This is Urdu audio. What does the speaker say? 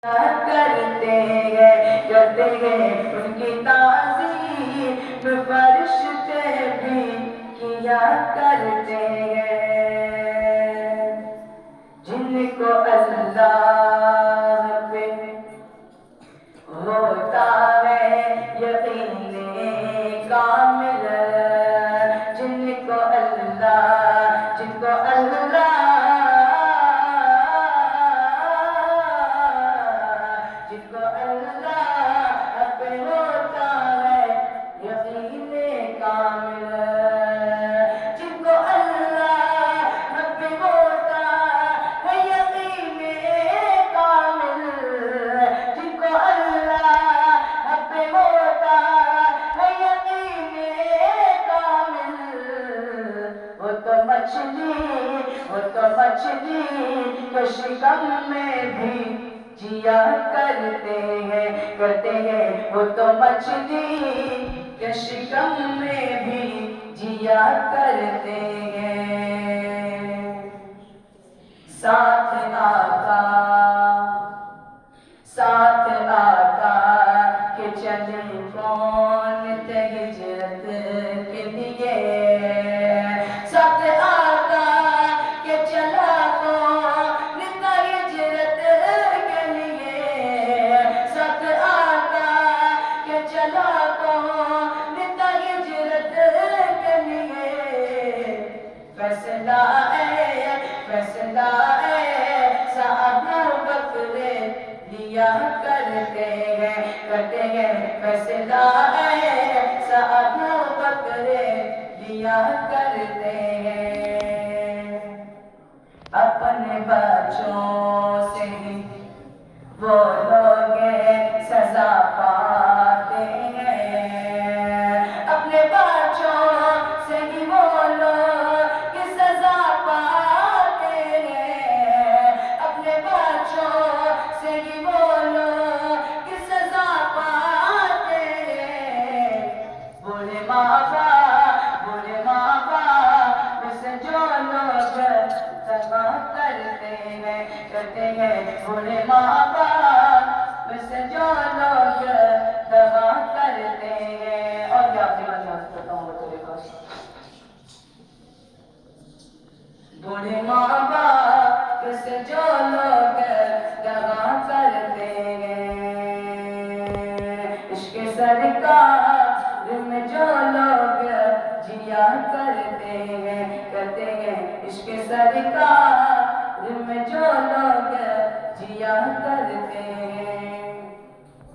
کرتے ہیں ان کی تعظیم فرشتے بھی کیا کرتے ہیں جن کو اللہ پہ ہوتا ہے یقین کامل جن کو اللہ پہ ہوتا ہے یقین کامل جن کو اللہ پہ ہوتا ہے یقین کامل جن کو اللہ پہ ہوتا ہے یقین کامل وہ تو مچھلی کے شکم میں بھی جیا کرتے ہیں وہ تو مچھلی کے شکم میں بھی جیا کرتے ہیں ساتھ آقا کے چلے کون تھے ہجرت کے لیے ساتھ آقا کے چلا کون تھا ہجرت کے لیے ساتھ آقا کے چلا کون تھا ہجرت کے لیے فیصلہ ابو بکر لیا کرتے ہیں فیصلہ ابو بکر لیا کرتے ہیں اپنے بچوں سے ہی وہ لوگ سزا پا